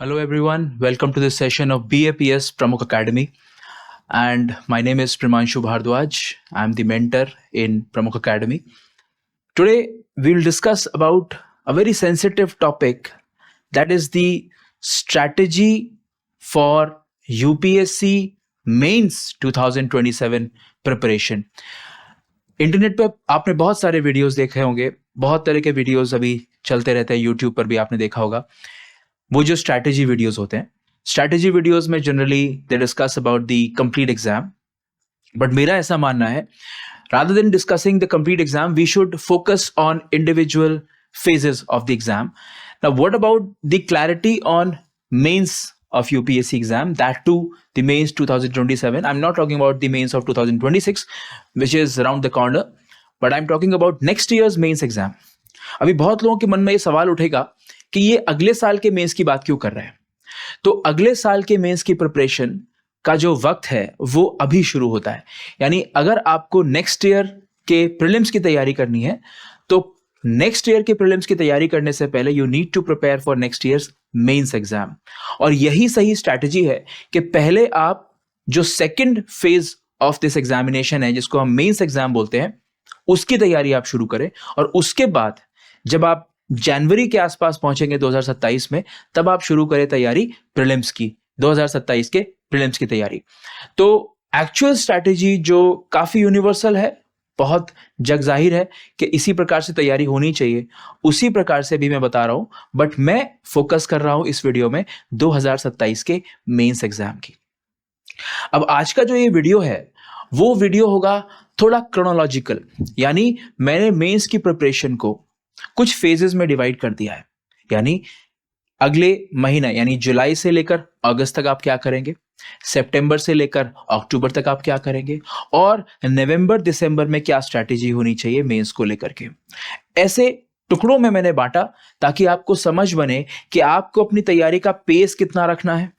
Hello, everyone. Welcome to this session of BAPS Pramukh Academy. And my name is Primanshu Bhardwaj. I'm the mentor in Pramukh Academy. Today, we'll discuss about a very sensitive topic, that is the strategy for UPSC Mains 2027 preparation. Internet पे आपने बहुत सारे videos देखे होंगे, बहुत तरह के videos अभी चलते रहते हैं, यूट्यूब पर भी आपने देखा होगा. वो जो स्ट्रैटेजी वीडियोस होते हैं, स्ट्रैटेजी वीडियोस में generally they discuss about the complete exam. But मेरा ऐसा मानना है, rather than discussing the complete exam, we should focus on individual phases of the exam. Now, what about the clarity on mains of UPSC exam, that too the mains 2027? I'm not talking about the mains of 2026, which is around the corner, but I'm talking about next year's mains exam. अभी बहुत लोगों के मन में ये सवाल उठेगा कि ये अगले साल के मेंस की बात क्यों कर रहे हैं. तो अगले साल के मेंस की प्रिपरेशन का जो वक्त है वो अभी शुरू होता है. यानी अगर आपको नेक्स्ट ईयर के प्रीलिम्स की तैयारी करनी है तो नेक्स्ट ईयर के प्रीलिम्स की तैयारी करने से पहले you need to prepare for next years mains exam. और यही सही स्ट्रैटेजी है कि पहले आप जो second phase of this examination है, जिसको हम मेंस एग्जाम बोलते हैं, उसकी तैयारी आप शुरू करें. और उसके बाद जब आप जनवरी के आसपास पहुंचेंगे 2027 में, तब आप शुरू करें तैयारी प्रीलिम्स की, 2027 के प्रीलिम्स की तैयारी. तो एक्चुअल स्ट्रैटेजी जो काफी यूनिवर्सल है, बहुत जग जाहिर है कि इसी प्रकार से तैयारी होनी चाहिए, उसी प्रकार से भी मैं बता रहा हूं. बट मैं फोकस कर रहा हूं इस वीडियो में 2027 के मेंस एग्जाम की. अब आज का जो ये वीडियो है वो वीडियो होगा थोड़ा क्रोनोलॉजिकल. यानी मैंने मेंस की प्रिपरेशन को कुछ फेजेस में डिवाइड कर दिया है. यानी अगले महीना यानी जुलाई से लेकर अगस्त तक आप क्या करेंगे, सितंबर से लेकर अक्टूबर तक आप क्या करेंगे, और नवंबर दिसंबर में क्या स्ट्रैटेजी होनी चाहिए मेंस को लेकर के. ऐसे टुकड़ों में मैंने बांटा ताकि आपको समझ बने कि आपको अपनी तैयारी का पेस कितना रखना है,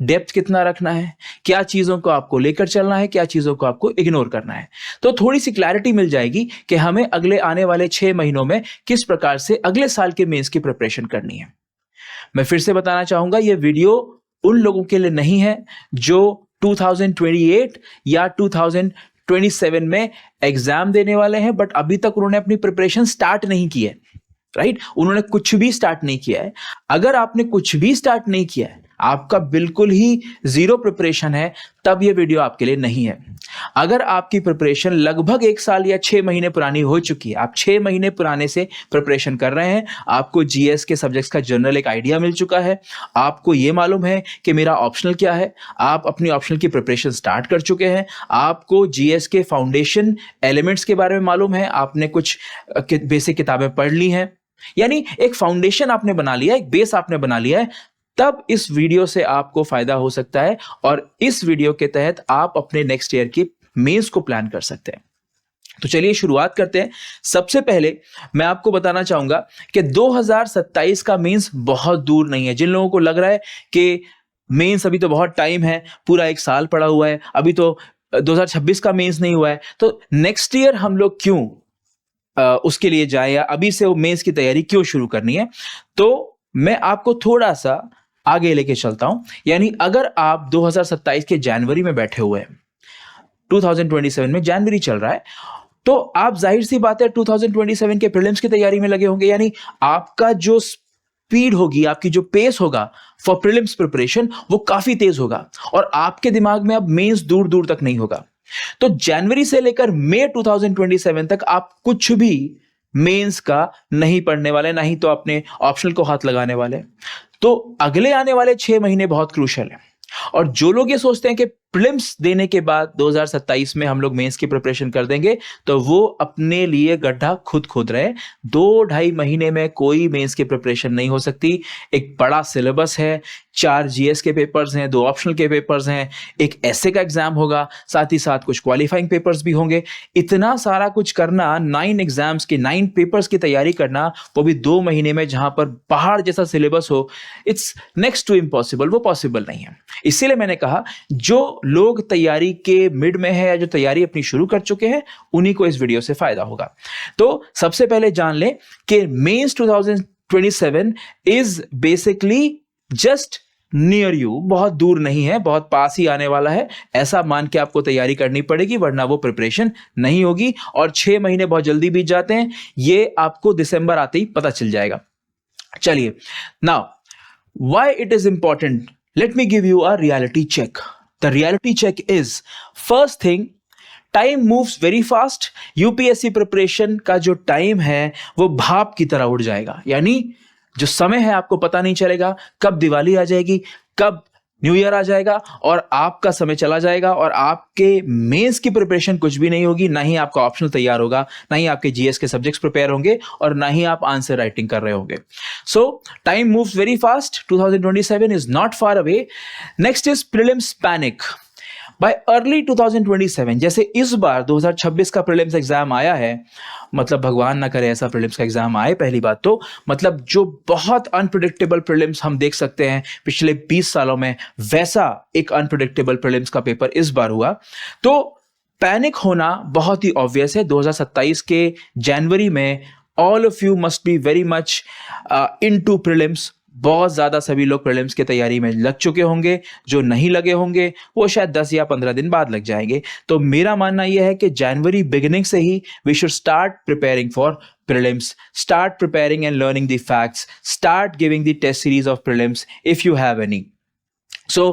डेप्थ कितना रखना है, क्या चीजों को आपको लेकर चलना है, क्या चीजों को आपको इग्नोर करना है. तो थोड़ी सी क्लैरिटी मिल जाएगी कि हमें अगले आने वाले 6 महीनों में किस प्रकार से अगले साल के मेंस की प्रिपरेशन करनी है. मैं फिर से बताना चाहूंगा, यह वीडियो उन लोगों के लिए नहीं है जो 2028 या 2027 में एग्जाम देने वाले हैं बट अभी तक उन्होंने अपनी प्रिपरेशन स्टार्ट नहीं की है. राइट, उन्होंने कुछ भी स्टार्ट नहीं किया है. अगर आपने कुछ भी स्टार्ट नहीं किया है, आपका बिल्कुल ही जीरो प्रिपरेशन है, तब यह वीडियो आपके लिए नहीं है. अगर आपकी प्रिपरेशन लगभग 1 साल या 6 महीने पुरानी हो चुकी है, आप 6 महीने पुराने से प्रिपरेशन कर रहे हैं, आपको जीएस के सब्जेक्ट्स का जनरल एक आइडिया मिल चुका है, आपको यह मालूम है कि मेरा ऑप्शनल क्या है, आप अपनी ऑप्शनल की प्रिपरेशन स्टार्ट कर चुके हैं, आपको जीएस के फाउंडेशन एलिमेंट्स के बारे में मालूम है, आपने कुछ बेसिक किताबें पढ़ ली हैं, यानी एक फाउंडेशन आपने बना लिया, एक बेस आपने बना लिया है, तब इस वीडियो से आपको फायदा हो सकता है. और इस वीडियो के तहत आप अपने नेक्स्ट ईयर की मेंस को प्लान कर सकते हैं. तो चलिए शुरुआत करते हैं. सबसे पहले मैं आपको बताना चाहूंगा कि 2027 का मेंस बहुत दूर नहीं है. जिन लोगों को लग रहा है कि मेंस अभी तो बहुत टाइम है, पूरा 1 साल पड़ा हुआ है, अभी तो 2026 का मेंस नहीं हुआ है, तो नेक्स्ट ईयर हम लोग क्यों उसके लिए जाए, या अभी से वो मेंस की तैयारी क्यों शुरू करनी है. तो मैं आपको थोड़ा सा आगे लेके चलता हूं. यानी अगर आप 2027 के जनवरी में बैठे हुए हैं, 2027 में जनवरी चल रहा है, तो आप जाहिर सी बात है 2027 के प्रीलिम्स की तैयारी में लगे होंगे. यानी आपका जो स्पीड होगी, आपकी जो पेस होगा फॉर प्रीलिम्स प्रिपरेशन, वो काफी तेज होगा और आपके दिमाग में अब मेंस दूर दूर तक नहीं होगा. तो जनवरी से लेकर मई 2027 तक आप कुछ भी मेंस का नहीं पढ़ने वाले, नहीं तो अपने ऑप्शनल को हाथ लगाने वाले. तो अगले आने वाले 6 महीने बहुत क्रूशियल है. और जो लोग ये सोचते हैं कि प्रीलिम्स देने के बाद 2027 में हम लोग मेंस की प्रिपरेशन कर देंगे, तो वो अपने लिए गड्ढा खुद खोद रहे हैं. 2-2.5 महीने में कोई मेंस की प्रिपरेशन नहीं हो सकती. एक बड़ा सिलेबस है, 4 जीएस के पेपर्स हैं, 2 ऑप्शनल के पेपर्स हैं, एक ऐसे का एग्जाम होगा, साथ ही साथ कुछ क्वालिफाइंग पेपर्स भी होंगे. इतना सारा कुछ करना, 9 एग्जाम्स की 9 पेपर्स की तैयारी करना, वो भी 2 महीने में, जहां पर पहाड़ जैसा सिलेबस हो, इट्स नेक्स्ट टू इम्पॉसिबल. वो पॉसिबल नहीं है. इसीलिए मैंने कहा जो लोग तैयारी के मिड में है या जो तैयारी अपनी शुरू कर चुके हैं, उन्हीं को इस वीडियो से फायदा होगा. तो सबसे पहले जान लें कि mains 2027 is basically just near you, बहुत दूर नहीं है, बहुत पास ही आने वाला है, ऐसा मान के आपको तैयारी करनी पड़ेगी, वरना वो प्रिपरेशन नहीं होगी। और 6 महीने बहुत जल्दी बीत जाते हैं, ये आपको दिसंबर आते ही पता चल जाएगा। चलिए, now why it is important, let me give you a reality check. The reality check is, first thing, time moves very fast. UPSC preparation का जो टाइम है वो भाप की तरह उड़ जाएगा, यानी जो समय है आपको पता नहीं चलेगा कब दिवाली आ जाएगी, कब न्यू ईयर आ जाएगा, और आपका समय चला जाएगा, और आपके मेंस की प्रिपरेशन कुछ भी नहीं होगी, ना ही आपका ऑप्शनल तैयार होगा, ना ही आपके जीएस के सब्जेक्ट्स प्रिपेयर होंगे, और ना ही आप आंसर राइटिंग कर रहे होंगे। सो time moves very fast, 2027 is not far away. Next is prelims panic. Bye early 2027, जैसे इस बार 2026 का प्रीलिम्स एग्जाम आया है, मतलब भगवान ना करे ऐसा प्रीलिम्स का एग्जाम आए, पहली बात तो, मतलब जो बहुत अनप्रिडिक्टेबल प्रीलिम्स हम देख सकते हैं पिछले 20 सालों में, वैसा एक अनप्रिडिक्टेबल प्रीलिम्स का पेपर इस बार हुआ, तो पैनिक होना बहुत ही ऑब्वियस है। 2027 के जनवरी में all of you must be very much into prelims. बहुत ज्यादा सभी लोग प्रीलिम्स की तैयारी में लग चुके होंगे, जो नहीं लगे होंगे वो शायद 10 या 15 दिन बाद लग जाएंगे। तो मेरा मानना यह है कि जनवरी बिगिनिंग से ही we should start preparing for prelims, start preparing and learning the facts, start giving the test series of prelims if you have any. So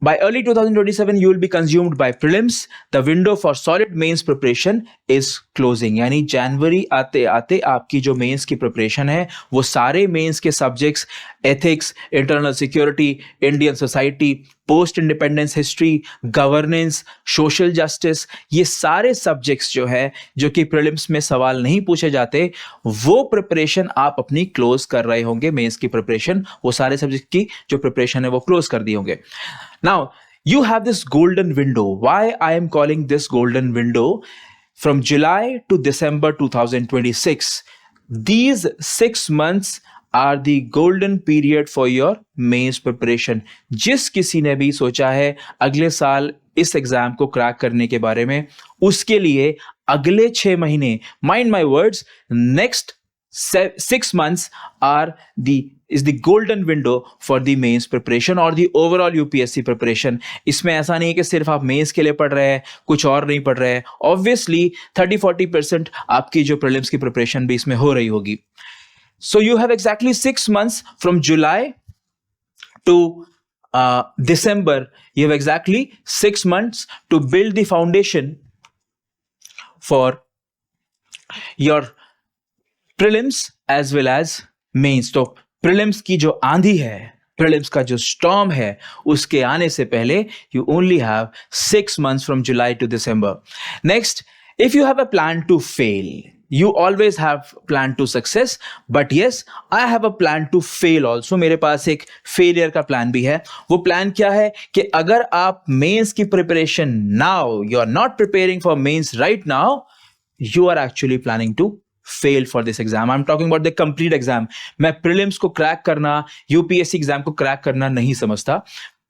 by early 2027 you will be consumed by prelims. The window for solid mains preparation is closing, यानी जनवरी आते आते आपकी जो mains की preparation है वो सारे mains के subjects, ethics, internal security, Indian society, post independence history, governance, social justice, ये सारे सब्जेक्ट्स जो है जो कि प्रीलिम्स में सवाल नहीं पूछे जाते, वो प्रिपरेशन आप अपनी क्लोज कर रहे होंगे। मेंस की प्रिपरेशन, वो सारे सब्जेक्ट की जो प्रिपरेशन है वो क्लोज कर दिए होंगे। Now you have this golden window. Why I am calling this golden window? From July to December 2026, these 6 months are the golden period for your mains preparation. जिस किसी ने भी सोचा है अगले साल इस एग्जाम को क्रैक करने के बारे में, उसके लिए अगले 6 महीने, mind my words, next 6 months is the golden window for the mains preparation और the overall UPSC preparation. इसमें ऐसा नहीं है कि सिर्फ आप मेंस के लिए पढ़ रहे हैं, कुछ और नहीं पढ़ रहे हैं। Obviously 30-40% आपकी जो प्रीलिम्स की प्रिपरेशन भी इसमें हो रही होगी। So you have exactly 6 months from July to December. You have exactly 6 months to build the foundation for your prelims as well as mains. तो प्रीलिम्स की जो आंधी है, प्रीलिम्स का जो स्टॉर्म है, उसके आने से पहले you only have 6 months from July to December. Next, if you have a plan to fail, you always have plan to success, but yes, I have a plan to fail also. मेरे पास एक failure का plan भी है। वो plan क्या है कि अगर आप मेंस की preparation now, you are not preparing for mains right now, you are actually planning to fail for this exam. I'm talking about the complete exam. मैं prelims को क्रैक करना, UPSC एग्जाम को क्रैक करना नहीं समझता।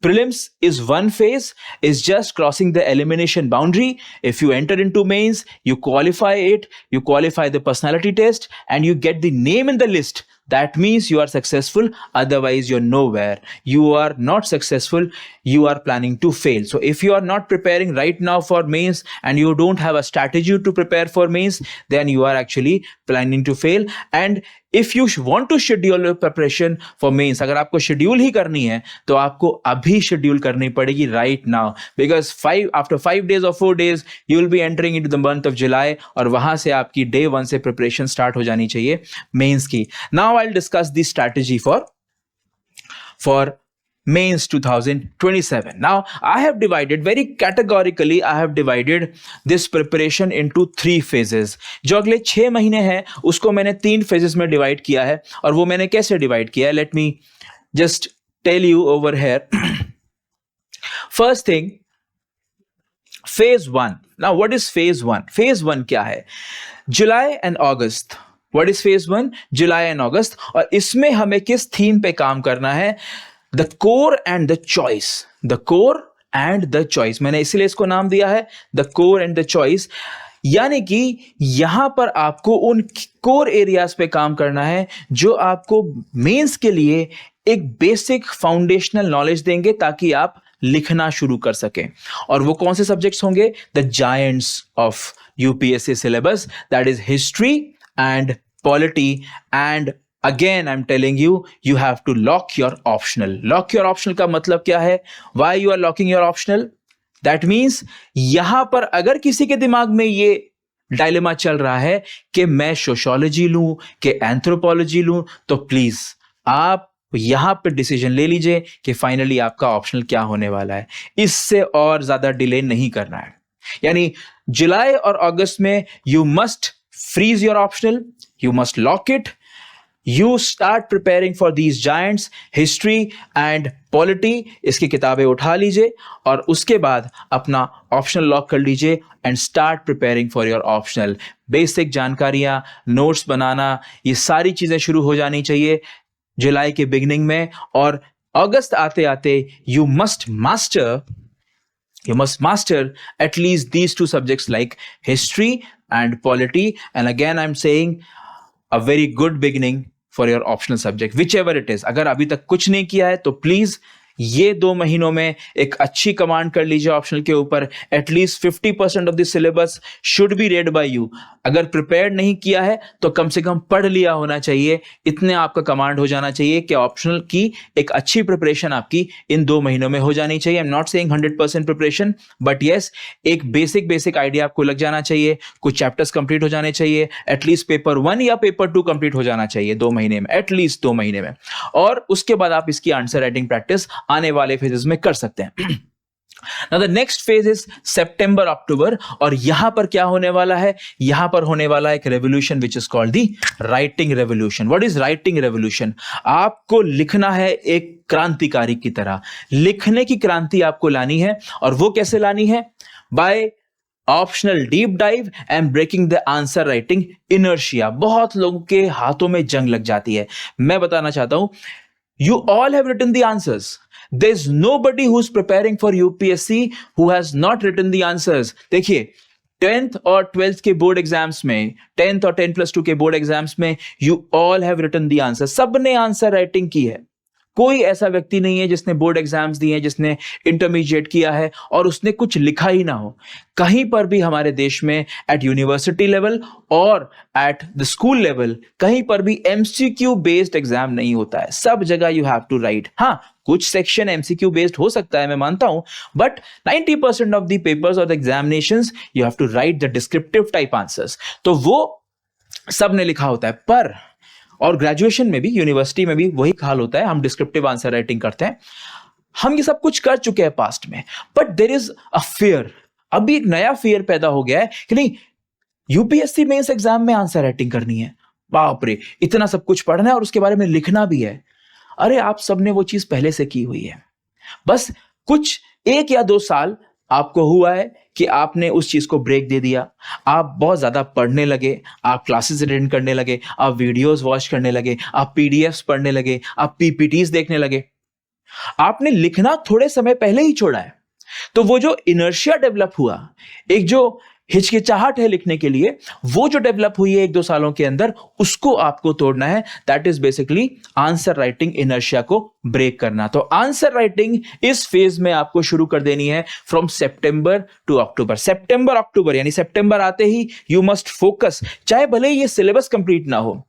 Prelims is one phase, is just crossing the elimination boundary. If you enter into mains, you qualify it, you qualify the personality test, and you get the name in the list. That means you are successful, otherwise you're nowhere. You are not successful, you are planning to fail. So if you are not preparing right now for mains and you don't have a strategy to prepare for mains, then you are actually planning to fail. And if you want to schedule your preparation for mains, अगर आपको schedule ही करनी है तो आपको अभी schedule करनी पड़ेगी right now, because after 5 days or 4 days you will be entering into the month of July, और वहां से आपकी day 1 से preparation start हो जानी चाहिए mains की। Now I'll discuss the strategy for mains 2027. Now I have divided very categorically, I have divided this preparation into 3 phases. जो अगले 6 महीने हैं उसको मैंने 3 phases में divide किया है, और वो मैंने कैसे divide किया है, let me just tell you over here. First thing, phase 1. Now what is phase 1? Phase 1 क्या है? July and August. What is phase 1? July and August. और इसमें हमें किस थीम पे काम करना है? The core and the choice. The core and the choice. मैंने इसलिए इसको नाम दिया है The core and the choice. यानी कि यहां पर आपको उन कोर एरियाज पे काम करना है जो आपको मेंस के लिए एक बेसिक फाउंडेशनल नॉलेज देंगे ताकि आप लिखना शुरू कर सकें। और वो कौन से सब्जेक्ट्स होंगे? The giants of UPSC syllabus, that is history and polity. And again I am telling you, you have to lock your optional. Lock your optional का मतलब क्या है? Why you are locking your optional? That means यहां पर अगर किसी के दिमाग में ये डायलेमा चल रहा है कि मैं सोशियोलॉजी लूं कि एंथ्रोपोलॉजी लूं, तो प्लीज आप यहां पे डिसीजन ले लीजिए कि फाइनली आपका ऑप्शनल क्या होने वाला है। इससे और ज्यादा डिले नहीं करना है। यानी जुलाई और अगस्त में you must freeze your optional, you must lock it, you start preparing for these giants, history and polity. इसकी किताबें उठा लीजिए और उसके बाद अपना ऑप्शनल लॉक कर लीजिए and start preparing for your optional. Basic जानकारियां, नोट्स बनाना, ये सारी चीजें शुरू हो जानी चाहिए जुलाई के बिगिनिंग में। और अगस्त आते आते you must master at least these two subjects like history and polity. And again I'm saying a very good beginning for your optional subject, whichever it is. अगर अभी तक कुछ नहीं किया है तो प्लीज ये 2 महीनों में एक अच्छी कमांड कर लीजिए ऑप्शनल के ऊपर। At least 50% of the syllabus should be read by you. अगर प्रिपेयर नहीं किया है तो कम से कम पढ़ लिया होना चाहिए, इतने आपका कमांड हो जाना चाहिए कि ऑप्शनल की एक अच्छी प्रिपरेशन आपकी इन 2 महीनों में हो जानी चाहिए। I am not saying 100% preparation, but yes एक बेसिक आइडिया आपको लग जाना चाहिए। कुछ चैप्टर्स कंप्लीट हो जाने चाहिए, एटलीस्ट पेपर 1 या पेपर 2 कंप्लीट हो जाना चाहिए 2 महीने में, एटलीस्ट 2 महीने में। और उसके बाद आप इसकी आंसर राइटिंग प्रैक्टिस आने वाले फेजेस में कर सकते हैं। Now the next phase is September October, और यहां पर क्या होने वाला है? यहां पर होने वाला एक revolution which is called the writing revolution. What is writing revolution? आपको लिखना है एक क्रांतिकारी की तरह, लिखने की क्रांति आपको लानी है। और वो कैसे लानी है? By optional deep dive and breaking the answer writing inertia. बहुत लोगों के हाथों में जंग लग जाती है। मैं बताना चाहता हूं, you all have written the answers. There's nobody who's preparing for UPSC who has not written the answers. देखिए 10th और 12th के बोर्ड एग्जाम्स में, 10th और 10+2 के बोर्ड एग्जाम्स में you all have written the answers. सबने answer writing की है। कोई ऐसा व्यक्ति नहीं है जिसने बोर्ड एग्जाम्स दिए हैं, जिसने इंटरमीडिएट किया है और उसने कुछ लिखा ही ना हो। कहीं पर भी हमारे देश में एट यूनिवर्सिटी लेवल और एट द स्कूल लेवल कहीं पर भी एमसीक्यू बेस्ड एग्जाम नहीं होता है। सब जगह यू हैव टू राइट। हाँ, कुछ सेक्शन एमसीक्यू बेस्ड हो सकता है, मैं मानता हूं, बट 90% ऑफ द पेपर्स और the examinations you have to write the descriptive type answers. तो वो सबने लिखा होता है। पर और ग्रेजुएशन में भी, यूनिवर्सिटी में भी वही हाल होता है, हम डिस्क्रिप्टिव आंसर राइटिंग करते हैं। हम ये सब कुछ कर चुके हैं पास्ट में, but there is a fear. अभी एक नया फियर पैदा हो गया है कि नहीं, यूपीएससी मेंस एग्जाम में आंसर राइटिंग करनी है। बाप रे, इतना सब कुछ पढ़ना है और उसके बारे में लिखना भी है। अरे आप सबने वो चीज पहले से की हुई है। बस कुछ 1 या 2 साल आपको हुआ है कि आपने उस चीज को ब्रेक दे दिया। आप बहुत ज्यादा पढ़ने लगे, आप क्लासेस अटेंड करने लगे, आप वीडियोस वॉच करने लगे, आप पीडीएफ्स पढ़ने लगे, आप पीपीटीज देखने लगे। आपने लिखना थोड़े समय पहले ही छोड़ा है। तो वो जो इनर्शिया डेवलप हुआ, एक जो हिचकिचाहट है लिखने के लिए, वो जो डेवलप हुई है 1-2 सालों के अंदर, उसको आपको तोड़ना है। That is basically answer writing inertia को ब्रेक करना। तो आंसर राइटिंग इस फेज में आपको शुरू कर देनी है फ्रॉम सितंबर टू अक्टूबर। सितंबर अक्टूबर यानी सितंबर आते ही यू मस्ट फोकस, चाहे भले ये सिलेबस कंप्लीट ना हो।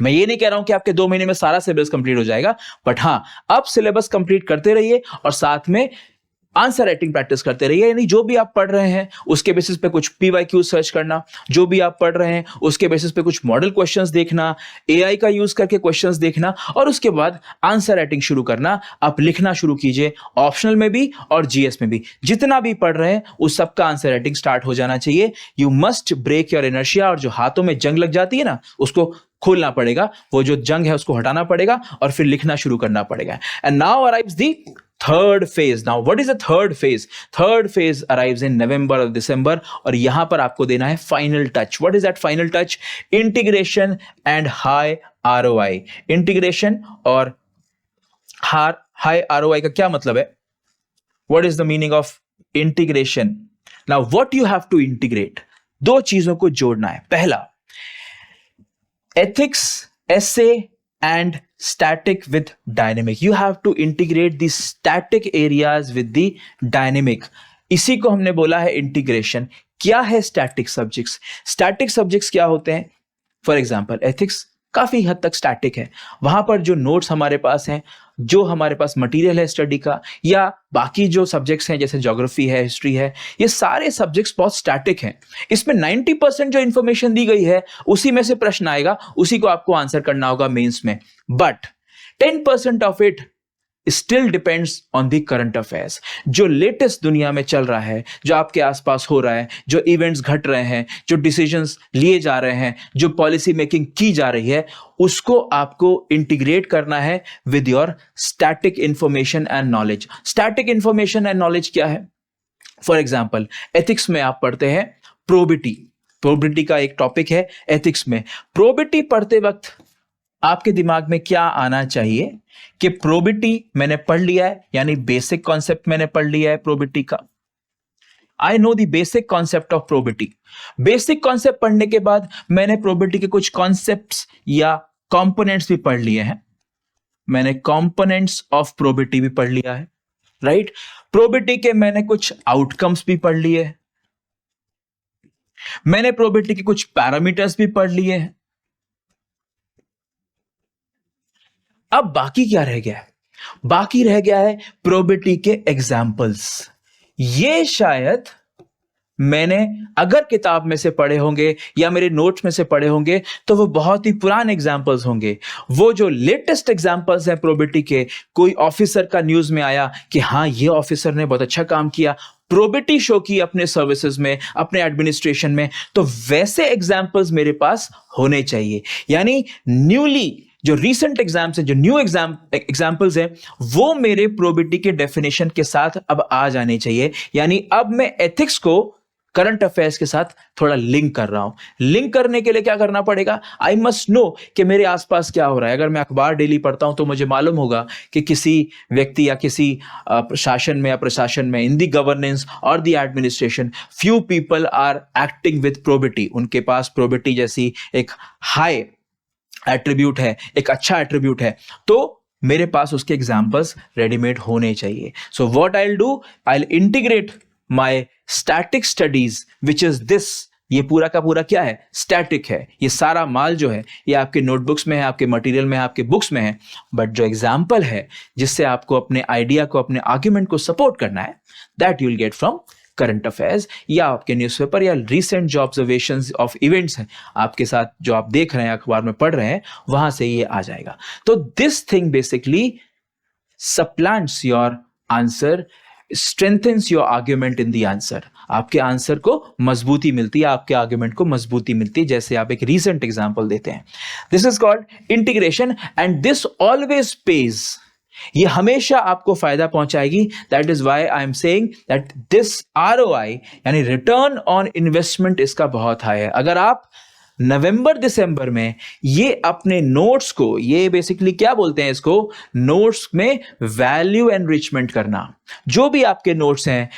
मैं ये नहीं कह रहा हूं कि आपके 2 महीने में सारा सिलेबस कंप्लीट हो जाएगा, बट हां, आप सिलेबस कंप्लीट करते रहिए और साथ में आंसर राइटिंग प्रैक्टिस करते रहिए। यानी जो भी आप पढ़ रहे हैं उसके बेसिस पे कुछ पीवाईक्यू सर्च करना, जो भी आप पढ़ रहे हैं उसके बेसिस पे कुछ मॉडल क्वेश्चंस देखना, एआई का यूज करके क्वेश्चंस देखना, और उसके बाद आंसर राइटिंग शुरू करना। आप लिखना शुरू कीजिए, ऑप्शनल में भी और जीएस में भी। जितना भी पढ़ रहे हैं उस सबका आंसर राइटिंग स्टार्ट हो जाना चाहिए। You must break your inertia, और जो हाथों में जंग लग जाती है ना, उसको खोलना पड़ेगा। वो जो जंग है उसको हटाना पड़ेगा और फिर लिखना शुरू करना पड़ेगा। And now arrives the third phase. Now what is the third phase? Third phase arrives in November और दिसंबर, और यहां पर आपको देना है final touch. What is that final touch? Integration and high ROI. Integration और हाई आरओआई का क्या मतलब है? What is the meaning of integration? Now what you have to integrate? 2 चीजों को जोड़ना है। पहला, ethics, essay and static with dynamic. You have to integrate the static areas with the dynamic. इसी को हमने बोला है इंटीग्रेशन. क्या है स्टैटिक सब्जेक्ट्स? स्टैटिक सब्जेक्ट्स क्या होते हैं? फॉर एग्जाम्पल एथिक्स काफी हद तक स्टैटिक है. वहां पर जो नोट्स हमारे पास हैं, जो हमारे पास मटेरियल है स्टडी का, या बाकी जो सब्जेक्ट्स हैं जैसे ज्योग्राफी है, हिस्ट्री है, ये सारे सब्जेक्ट्स बहुत स्टैटिक हैं. इसमें 90% जो इंफॉर्मेशन दी गई है उसी में से प्रश्न आएगा, उसी को आपको आंसर करना होगा मेंस में. But 10% of it still depends on the current affairs. जो लेटेस्ट दुनिया में चल रहा है, जो आपके आसपास हो रहा है, जो इवेंट्स घट रहे हैं, जो डिसीजंस लिए जा रहे हैं, जो पॉलिसी मेकिंग की जा रही है, उसको आपको इंटीग्रेट करना है with your static information and knowledge. Static information and knowledge क्या है? फॉर एग्जाम्पल एथिक्स में आप पढ़ते हैं प्रोबिटी. प्रोबिटी का एक टॉपिक है एथिक्स में. प्रोबिटी पढ़ते वक्त आपके दिमाग में क्या आना चाहिए कि प्रोबिटी मैंने पढ़ लिया है, यानी बेसिक कॉन्सेप्ट मैंने पढ़ लिया है प्रोबिटी का. I know the basic concept of probity. Basic concept पढ़ने के बाद मैंने प्रोबिटी के कुछ कॉन्सेप्ट्स या कंपोनेंट्स भी पढ़ लिए हैं. मैंने कंपोनेंट्स ऑफ प्रोबिटी भी पढ़ लिया है, राइट. प्रोबिटी के मैंने कुछ आउटकम्स भी पढ़ लिए हैं. मैंने प्रोबिटी के कुछ पैरामीटर्स भी पढ़ लिए हैं. अब बाकी क्या रह गया है? बाकी रह गया है प्रोबिटी के एग्जाम्पल्स. ये शायद मैंने अगर किताब में से पढ़े होंगे या मेरे नोट्स में से पढ़े होंगे तो वो बहुत ही पुराने एग्जाम्पल्स होंगे. वो जो लेटेस्ट एग्जाम्पल्स हैं प्रोबिटी के, कोई ऑफिसर का न्यूज में आया कि हाँ ये ऑफिसर ने बहुत अच्छा काम किया, प्रोबिटी शो की अपने सर्विसेज में, अपने एडमिनिस्ट्रेशन में, तो वैसे एग्जाम्पल्स मेरे पास होने चाहिए. यानी न्यूली जो रीसेंट एग्जाम्स हैं, जो न्यू एग्जाम्पल्स हैं, वो मेरे प्रोबिटी के डेफिनेशन के साथ अब आ जाने चाहिए. यानी अब मैं एथिक्स को करंट अफेयर्स के साथ थोड़ा लिंक कर रहा हूं. लिंक करने के लिए क्या करना पड़ेगा? आई मस्ट नो कि मेरे आसपास क्या हो रहा है. अगर मैं अखबार डेली पढ़ता हूं तो मुझे मालूम होगा कि किसी व्यक्ति या किसी शासन में या प्रशासन में, इन दी गवर्नेंस और the administration, few people are acting with probity. उनके पास प्रोबिटी जैसी एक हाई एट्रीब्यूट है, एक अच्छा एट्रीब्यूट है, तो मेरे पास उसके एग्जाम्पल्स रेडीमेड होने चाहिए. So what I will do, I will integrate my static studies which is this. ये पूरा का पूरा क्या है? स्टैटिक है. ये सारा माल जो है ये आपके नोटबुक्स में है, आपके मटेरियल में है, आपके बुक्स में है. बट जो एग्जाम्पल है जिससे आपको अपने आइडिया को, अपने आर्ग्यूमेंट को सपोर्ट करना है, that you will get from current affairs या आपके न्यूज़पेपर या रिसेंट जो ऑब्जर्वेशंस ऑफ इवेंट्स हैं आपके साथ, जो आप देख रहे हैं, अखबार में पढ़ रहे हैं, वहां से ये आ जाएगा. तो this thing basically supplants your answer, strengthens your argument in the answer. आपके आंसर को मजबूती मिलती है, आपके आर्ग्यूमेंट को मजबूती मिलती है, जैसे आप एक रीसेंट एग्जांपल देते हैं. This is called integration and this always pays. ये हमेशा आपको फायदा पहुंचाएगी. That is why I am saying that this ROI यानी रिटर्न ऑन इन्वेस्टमेंट इसका बहुत हाई है. अगर आप नवंबर दिसंबर में ये अपने नोट्स को, ये बेसिकली क्या बोलते हैं इसको, नोट्स में वैल्यू एनरिचमेंट करना. जो भी आपके नोट्स हैं,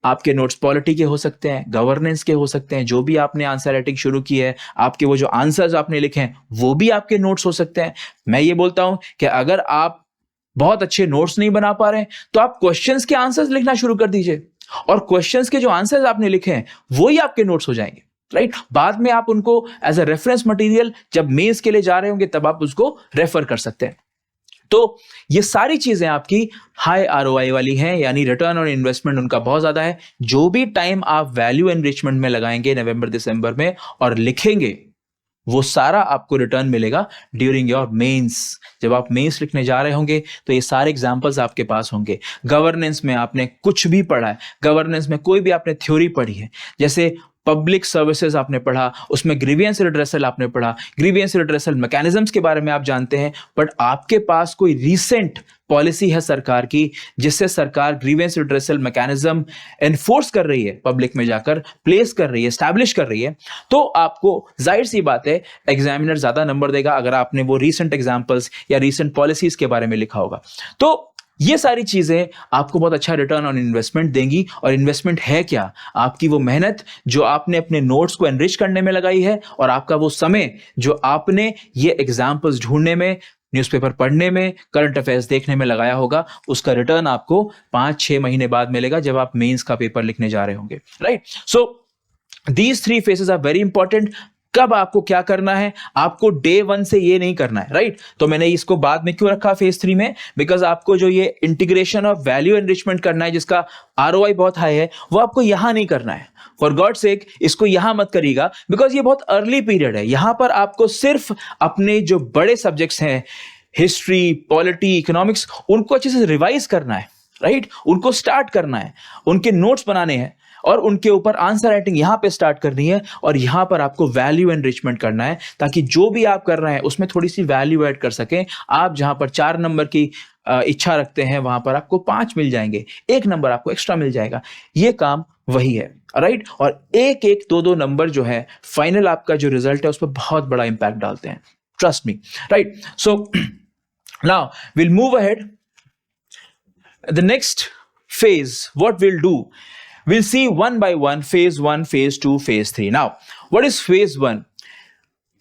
आपके नोट्स पॉलिटी के हो सकते हैं, गवर्नेंस के हो सकते हैं, जो भी आपने आंसर राइटिंग शुरू की है, आपके वो जो आंसर्स आपने लिखे हैं वो भी आपके नोट्स हो सकते हैं. मैं ये बोलता हूं कि अगर आप बहुत अच्छे नोट्स नहीं बना पा रहे हैं तो आप क्वेश्चंस के आंसर्स लिखना शुरू कर दीजिए, और क्वेश्चंस के जो आंसर्स आपने लिखे हैं वो ही आपके नोट्स हो जाएंगे, राइट. बाद में आप उनको एज अ रेफरेंस मटेरियल जब मेंस के लिए जा रहे होंगे तब आप उसको रेफर कर सकते हैं. तो ये सारी चीजें आपकी हाई ROI वाली हैं, यानी रिटर्न ऑन इन्वेस्टमेंट उनका बहुत ज्यादा है. जो भी टाइम आप वैल्यू एनरिचमेंट में लगाएंगे नवंबर दिसंबर में और लिखेंगे, वो सारा आपको रिटर्न मिलेगा ड्यूरिंग योर मेंस. जब आप मेंस लिखने जा रहे होंगे तो ये सारे एग्जांपल्स आपके पास होंगे. गवर्नेंस में आपने कुछ भी पढ़ा है, गवर्नेंस में कोई भी आपने थ्योरी पढ़ी है, जैसे पब्लिक सर्विसेज आपने पढ़ा, उसमें ग्रीवियंस रिड्रेसल आपने पढ़ा, ग्रीवियंस रिड्रेसल मैकेनिज्म्स के बारे में आप जानते हैं, बट आपके पास कोई रीसेंट पॉलिसी है सरकार की जिससे सरकार ग्रीवियंस रिड्रेसल मैकेनिज्म एनफोर्स कर रही है, पब्लिक में जाकर प्लेस कर रही है, एस्टैब्लिश कर रही है, तो आपको जाहिर सी बात है एग्जामिनर ज्यादा नंबर देगा अगर आपने वो रीसेंट एग्जांपल्स या रीसेंट पॉलिसीज के बारे में लिखा होगा. तो ये सारी चीजें आपको बहुत अच्छा रिटर्न ऑन इन्वेस्टमेंट देंगी. और इन्वेस्टमेंट है क्या? आपकी वो मेहनत जो आपने अपने नोट्स को एनरिच करने में लगाई है, और आपका वो समय जो आपने ये एग्जाम्पल्स ढूंढने में, न्यूज़पेपर पढ़ने में, करंट अफेयर्स देखने में लगाया होगा, उसका रिटर्न आपको 5-6 महीने बाद मिलेगा जब आप मेंस का पेपर लिखने जा रहे होंगे, right? So these 3 phases are very important. कब आपको क्या करना है, आपको डे 1 से ये नहीं करना है, राइट? तो मैंने इसको बाद में क्यों रखा फेज 3 में, बिकॉज आपको जो ये इंटीग्रेशन ऑफ वैल्यू एनरिचमेंट करना है जिसका आरओआई बहुत हाई है, वो आपको यहां नहीं करना है। फॉर गॉड सेक इसको यहां मत करिएगा, बिकॉज ये बहुत अर्ली पीरियड है। यहां पर आपको सिर्फ अपने जो बड़े सब्जेक्ट्स हैं, हिस्ट्री, पॉलिटी, इकोनॉमिक्स, उनको अच्छे से रिवाइज करना है, राइट? उनको स्टार्ट करना है, उनके नोट्स बनाने हैं और उनके ऊपर आंसर राइटिंग यहां पे स्टार्ट करनी है, और यहां पर आपको वैल्यू एनरिचमेंट करना है ताकि जो भी आप कर रहे हैं उसमें थोड़ी सी वैल्यू ऐड कर सकें। आप जहां पर 4 नंबर की इच्छा रखते हैं वहां पर आपको 5 मिल जाएंगे, 1 नंबर आपको एक्स्ट्रा मिल जाएगा। ये काम वही है, राइट? और 1-1, 2-2 नंबर जो है फाइनल आपका जो रिजल्ट है उस पर बहुत बड़ा इंपैक्ट डालते हैं, trust me, right? So now will move ahead. The next phase, what we'll do, we'll see one by one, phase 1, phase 2, phase 3. Now, what is phase 1?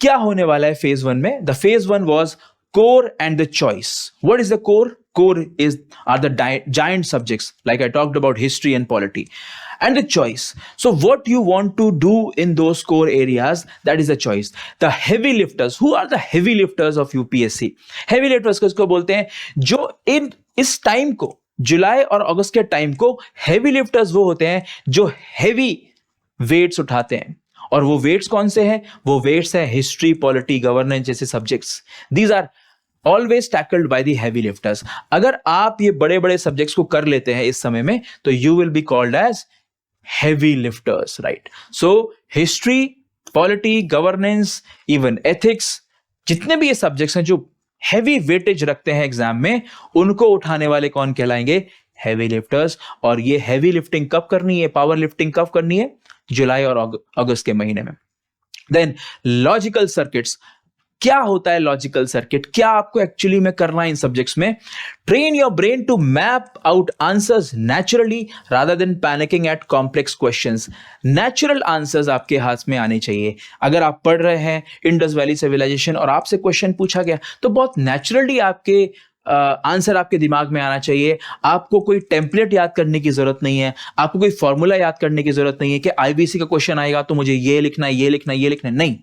क्या होने वाला है phase 1 में? The phase 1 was core and the choice. What is the core? Core are the giant subjects, like I talked about history and polity. And the choice. So what you want to do in those core areas, that is the choice. The heavy lifters, who are the heavy lifters of UPSC? Heavy lifters किसको बोलते हैं? जो इस time को, जुलाई और अगस्त के time को, heavy lifters वो होते हैं जो हेवी वेट्स उठाते हैं। और वो वेट्स कौन से हैं? वो वेट्स है हिस्ट्री, पॉलिटी, गवर्नेंस जैसे subjects. These are always tackled by the heavy lifters. अगर आप ये बड़े बड़े सब्जेक्ट्स को कर लेते हैं इस समय में, तो you will be called as heavy lifters, right? So history, polity, governance, even ethics, जितने भी ये सब्जेक्ट्स हैं जो हेवी वेटेज रखते हैं एग्जाम में, उनको उठाने वाले कौन कहलाएंगे? Heavy lifters. और ये हेवी लिफ्टिंग कब करनी है, पावर लिफ्टिंग कब करनी है? जुलाई और अगस्त के महीने में। Then logical circuits. क्या होता है लॉजिकल सर्किट? क्या आपको एक्चुअली में करना है इन सब्जेक्ट्स में? Train your brain to map out answers naturally rather than panicking at complex questions. Natural answers आपके हाथ में आने चाहिए। अगर आप पढ़ रहे हैं इंडस वैली सिविलाइजेशन और आपसे क्वेश्चन पूछा गया, तो बहुत नेचुरली आपके आंसर आपके दिमाग में आना चाहिए। आपको कोई टेम्पलेट याद करने की जरूरत नहीं है, आपको कोई फॉर्मूला याद करने की जरूरत नहीं है कि आईबीसी का क्वेश्चन आएगा तो मुझे ये लिखना है, ये लिखना है, ये लिखना है। नहीं,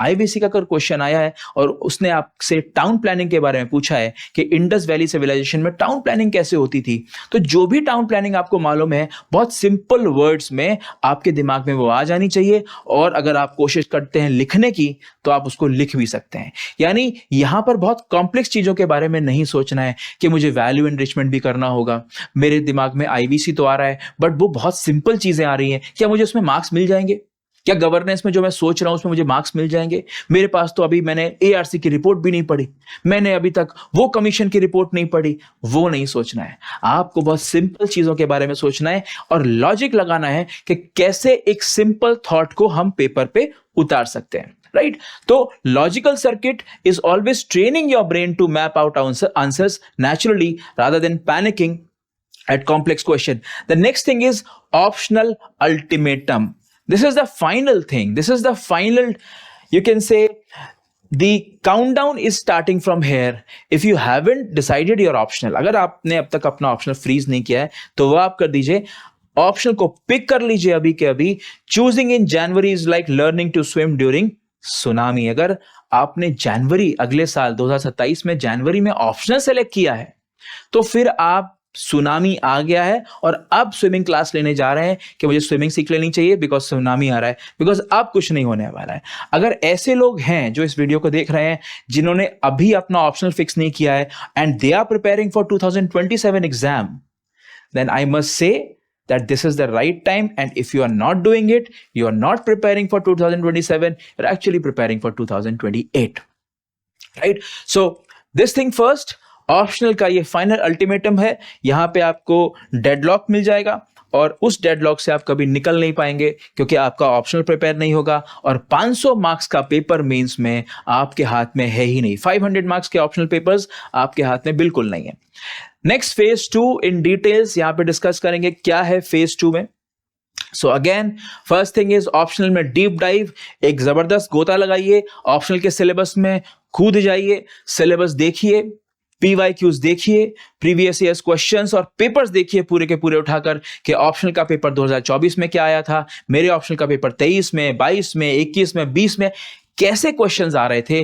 आईबीसी का अगर क्वेश्चन आया है और उसने आपसे टाउन प्लानिंग के बारे में पूछा है कि इंडस वैली सिविलाइजेशन में टाउन प्लानिंग कैसे होती थी, तो जो भी टाउन प्लानिंग आपको मालूम है, बहुत सिंपल वर्ड्स में आपके दिमाग में वो आ जानी चाहिए। और अगर आप कोशिश करते हैं लिखने की, तो आप उसको लिख भी सकते हैं। यानी यहां पर बहुत कॉम्प्लेक्स चीजों के बारे में नहीं सोचना है कि मुझे वैल्यू एनरिचमेंट भी करना होगा, मेरे दिमाग में आईबीसी तो आ रहा है बट वो बहुत सिंपल चीजें आ रही हैं, क्या मुझे उसमें मार्क्स मिल जाएंगे? क्या गवर्नेंस में जो मैं सोच रहा हूं उसमें मुझे मार्क्स मिल जाएंगे? मेरे पास तो अभी मैंने एआरसी की रिपोर्ट भी नहीं पढ़ी, मैंने अभी तक वो कमीशन की रिपोर्ट नहीं पढ़ी। वो नहीं सोचना है, आपको बहुत सिंपल चीजों के बारे में सोचना है और लॉजिक लगाना है कि कैसे एक सिंपल थॉट को हम पेपर पे उतार सकते हैं, राइट? तो logical circuit is always training your brain to map out answers naturally rather than panicking at complex question. The next thing is optional ultimatum. This is the final thing. This is the final, you can say, the countdown is starting from here. If you haven't decided your optional, अगर आपने अब तक अपना optional freeze नहीं किया है, तो वो आप कर दीजिए, ऑप्शन को पिक कर लीजिए अभी के अभी। Choosing in January is like learning to swim during tsunami. अगर आपने जनवरी, अगले साल 2027 में जनवरी में ऑप्शनल सेलेक्ट किया है, तो फिर आप सुनामी आ गया है और अब स्विमिंग क्लास लेने जा रहे हैं कि मुझे स्विमिंग सीख लेनी चाहिए बिकॉज सुनामी आ रहा है, बिकॉज अब कुछ नहीं होने वाला है। अगर ऐसे लोग हैं जो इस वीडियो को देख रहे हैं जिन्होंने अभी अपना ऑप्शनल फिक्स नहीं किया है and they are preparing for 2027 exam, then I must say that this is the right time, and if you are not doing it, you are not preparing for 2027, you're actually preparing for 2028, right? So this thing first, optional का ये final ultimatum है। यहां पे आपको deadlock मिल जाएगा और उस deadlock से आप कभी निकल नहीं पाएंगे क्योंकि आपका ऑप्शनल प्रिपेयर नहीं होगा और 500 मार्क्स का पेपर मेंस में आपके हाथ में है ही नहीं। 500 मार्क्स के ऑप्शनल पेपर्स आपके हाथ में बिल्कुल नहीं है। नेक्स्ट फेज 2 इन डिटेल्स यहां पे डिस्कस करेंगे क्या है फेज 2 में। So again first thing is optional में डीप डाइव, एक जबरदस्त गोता लगाइए ऑप्शनल के सिलेबस में, कूद जाइए, सिलेबस देखिए, PYQs देखिए, प्रीवियस ईयर्स क्वेश्चंस और पेपर्स देखिए पूरे के पूरे उठाकर कि ऑप्शनल का पेपर 2024 में क्या आया था, मेरे ऑप्शनल का पेपर 23 में, 22 में, 21 में, 20 में कैसे क्वेश्चंस आ रहे थे।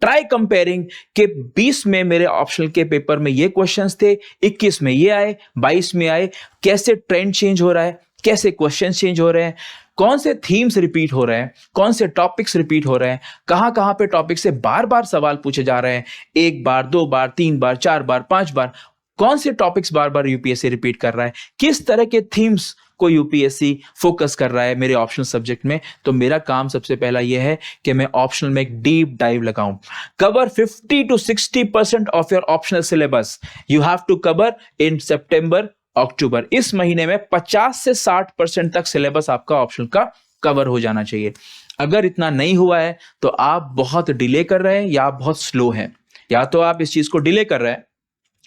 ट्राई कंपेयरिंग के 20 में मेरे ऑप्शनल के पेपर में ये क्वेश्चंस थे, 21 में ये आए, 22 में आए, कैसे ट्रेंड चेंज हो रहा है, कैसे क्वेश्चंस चेंज हो रहे हैं, कौन से थीम्स रिपीट हो रहे हैं, कौन से टॉपिक्स रिपीट हो रहे हैं, कहां कहां पे टॉपिक से बार बार सवाल पूछे जा रहे हैं, 1 बार, 2 बार, 3 बार, 4 बार, 5 बार, कौन से टॉपिक्स बार बार यूपीएससी रिपीट कर रहा है, किस तरह के थीम्स को यूपीएससी फोकस कर रहा है मेरे ऑप्शनल सब्जेक्ट में। तो मेरा काम सबसे पहला यह है कि मैं ऑप्शनल में एक डीप डाइव लगाऊं। Cover 50 to 60% of your optional syllabus you have to cover in September October. इस महीने में 50 से 60% तक सिलेबस आपका ऑप्शनल का कवर हो जाना चाहिए। अगर इतना नहीं हुआ है तो आप बहुत डिले कर रहे हैं या आप बहुत स्लो हैं। या तो आप इस चीज को डिले कर रहे हैं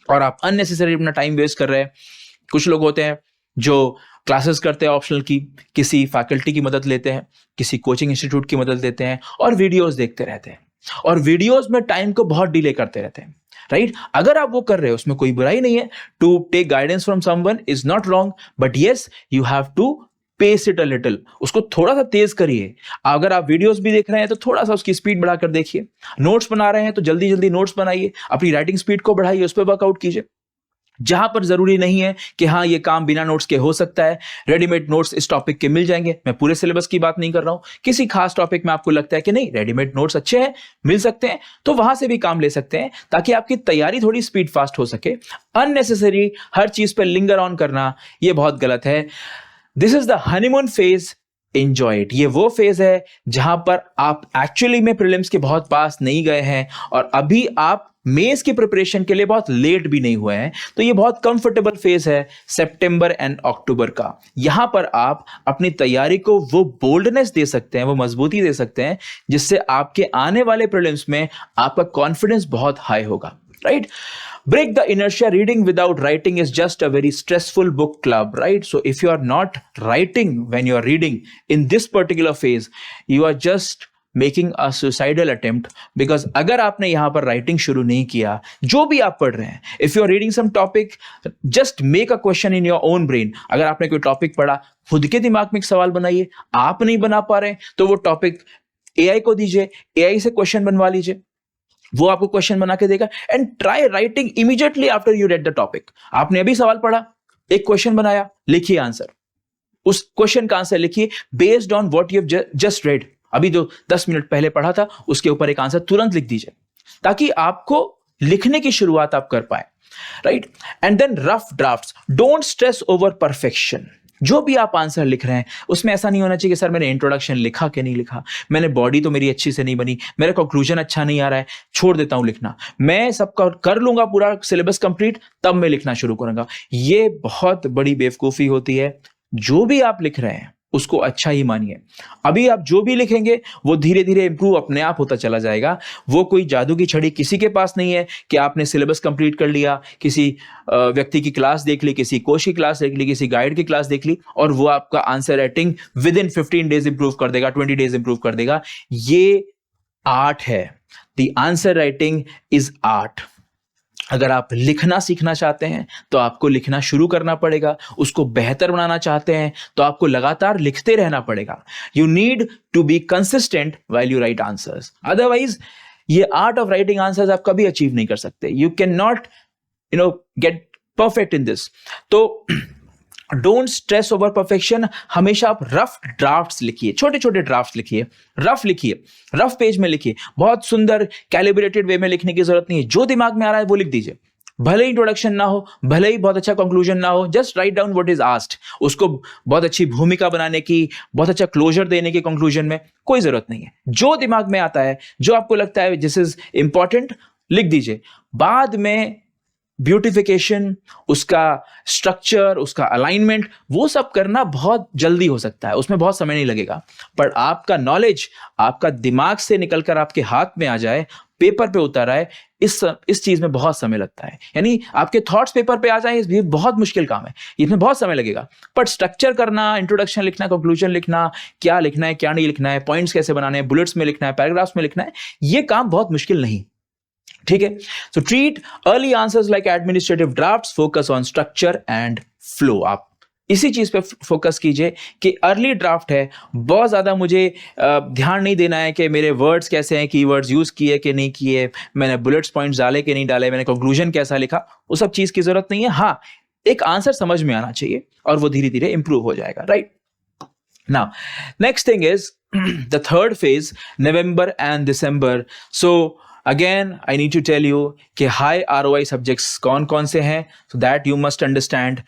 और आप अननेसेसरी अपना टाइम वेस्ट कर रहे हैं। कुछ लोग होते हैं जो क्लासेस करते हैं ऑप्शनल की, किसी फैकल्टी की मदद लेते हैं, किसी कोचिंग इंस्टीट्यूट की मदद लेते हैं और वीडियोस देखते रहते हैं और वीडियोस में टाइम को बहुत डिले करते रहते हैं, राइट? अगर आप वो कर रहे हो उसमें कोई बुराई नहीं है। To take guidance from someone is not wrong, but yes you have to pace it a little. उसको थोड़ा सा तेज करिए। अगर आप वीडियोस भी देख रहे हैं तो थोड़ा सा उसकी स्पीड बढ़ाकर देखिए। नोट्स बना रहे हैं तो जल्दी जल्दी नोट्स बनाइए, अपनी राइटिंग स्पीड को बढ़ाइए, उस पर वर्कआउट कीजिए। जहां पर जरूरी नहीं है कि हाँ ये काम बिना नोट्स के हो सकता है, रेडीमेड नोट्स इस टॉपिक के मिल जाएंगे। मैं पूरे सिलेबस की बात नहीं कर रहा हूं, किसी खास टॉपिक में आपको लगता है कि नहीं रेडीमेड नोट्स अच्छे हैं, मिल सकते हैं, तो वहां से भी काम ले सकते हैं ताकि आपकी तैयारी थोड़ी स्पीड फास्ट हो सके। अननेसेसरी हर चीज पर लिंगर ऑन करना ये बहुत गलत है। This is the honeymoon phase, enjoy it. ये वो फेज है जहां पर आप एक्चुअली में प्रीलिम्स के बहुत पास नहीं गए हैं और अभी आप मेंस की प्रिपरेशन के लिए बहुत लेट भी नहीं हुए हैं। तो ये बहुत कंफर्टेबल फेज है सितंबर एंड अक्टूबर का। यहां पर आप अपनी तैयारी को वो बोल्डनेस दे सकते हैं, वो मजबूती दे सकते हैं जिससे आपके आने वाले प्रीलिम्स में आपका कॉन्फिडेंस बहुत हाई होगा, right? Break the inertia. Reading without writing is just a very stressful book club, right? So if you are not writing when you are reading in this particular phase, you are just making a suicidal attempt, because अगर आपने यहां पर writing शुरू नहीं किया, जो भी आप पढ़ रहे हैं, if you are reading some topic, just make a question in your own brain. अगर आपने कोई टॉपिक पढ़ा, खुद के दिमाग में एक सवाल बनाइए। आप नहीं बना पा रहे तो वो टॉपिक AI को दीजिए, AI से क्वेश्चन बनवा लीजिए, वो आपको क्वेश्चन बना के देगा। And try writing immediately after you read the topic. आपने अभी सवाल पढ़ा, एक क्वेश्चन बनाया, लिखिए आंसर, उस क्वेश्चन का आंसर लिखिए based on what you have just red. अभी जो 10 मिनट पहले पढ़ा था उसके ऊपर एक आंसर तुरंत लिख दीजिए ताकि आपको लिखने की शुरुआत आप कर पाए, right? And then rough drafts. Don't stress over perfection. जो भी आप आंसर लिख रहे हैं उसमें ऐसा नहीं होना चाहिए कि सर मैंने इंट्रोडक्शन लिखा कि नहीं लिखा, मैंने बॉडी तो मेरी अच्छी से नहीं बनी, मेरा कंक्लूजन अच्छा नहीं आ रहा है, छोड़ देता हूं लिखना, मैं सब कर लूंगा पूरा सिलेबस कंप्लीट तब मैं लिखना शुरू करूंगा। ये बहुत बड़ी बेवकूफी होती है। जो भी आप लिख रहे हैं उसको अच्छा ही मानिए। अभी आप जो भी लिखेंगे वो धीरे धीरे इंप्रूव अपने आप होता चला जाएगा। वो कोई जादू की छड़ी किसी के पास नहीं है कि आपने सिलेबस कंप्लीट कर लिया, किसी व्यक्ति की क्लास देख ली, किसी कोच की क्लास देख ली, किसी गाइड की क्लास देख ली और वो आपका answer writing with in 15 days improve कर देगा, 20 डेज इंप्रूव कर देगा। ये आर्ट है। The answer writing is art. अगर आप लिखना सीखना चाहते हैं तो आपको लिखना शुरू करना पड़ेगा। उसको बेहतर बनाना चाहते हैं तो आपको लगातार लिखते रहना पड़ेगा। You need to be consistent while you write answers. Otherwise ये आर्ट ऑफ राइटिंग आंसर्स आप कभी अचीव नहीं कर सकते। You can not get perfect in this. तो डोंट स्ट्रेस ओवर परफेक्शन। हमेशा आप रफ ड्राफ्ट्स लिखिए, छोटे छोटे ड्राफ्ट्स लिखिए, रफ पेज में लिखिए। बहुत सुंदर कैलिब्रेटेड वे में लिखने की जरूरत नहीं है। जो दिमाग में आ रहा है वो लिख दीजिए। भले ही इंट्रोडक्शन ना हो, भले ही बहुत अच्छा कंक्लूजन ना हो, just write down what is asked. उसको बहुत अच्छी भूमिका बनाने की, बहुत अच्छा क्लोजर देने की कंक्लूजन में कोई जरूरत नहीं है। जो दिमाग में आता है, जो आपको लगता है दिस इज इंपॉर्टेंट, लिख दीजिए। बाद में ब्यूटिफिकेशन, उसका स्ट्रक्चर, उसका अलाइनमेंट, वो सब करना बहुत जल्दी हो सकता है, उसमें बहुत समय नहीं लगेगा। पर आपका नॉलेज आपका दिमाग से निकलकर आपके हाथ में आ जाए, पेपर पे उतर आए, इस चीज में बहुत समय लगता है। यानी आपके थॉट्स पेपर पे आ जाए, ये बहुत मुश्किल काम है, इसमें बहुत समय लगेगा। बट स्ट्रक्चर करना, इंट्रोडक्शन लिखना, कंक्लूजन लिखना, क्या लिखना है क्या नहीं लिखना है, पॉइंट्स कैसे बनाने हैं, बुलेट्स में लिखना है, पैराग्राफ्स में लिखना है, ये काम बहुत मुश्किल नहीं। ठीक है, so treat early answers like administrative drafts, focus on structure and flow. आप इसी चीज पे फोकस कीजिए कि अर्ली ड्राफ्ट है, बहुत ज्यादा मुझे ध्यान नहीं देना है कि मेरे वर्ड्स कैसे हैं, कीवर्ड्स यूज किए कि नहीं किए, मैंने बुलेट्स पॉइंट्स डाले कि नहीं डाले, मैंने कंक्लूजन कैसा लिखा, वो सब चीज की जरूरत नहीं है। हाँ, एक आंसर समझ में आना चाहिए और वो धीरे धीरे इंप्रूव हो जाएगा, right. Now next thing is the third phase, November and December. So again I need to tell you कि हाई ROI सब्जेक्ट्स कौन कौन से हैं, so that you must understand.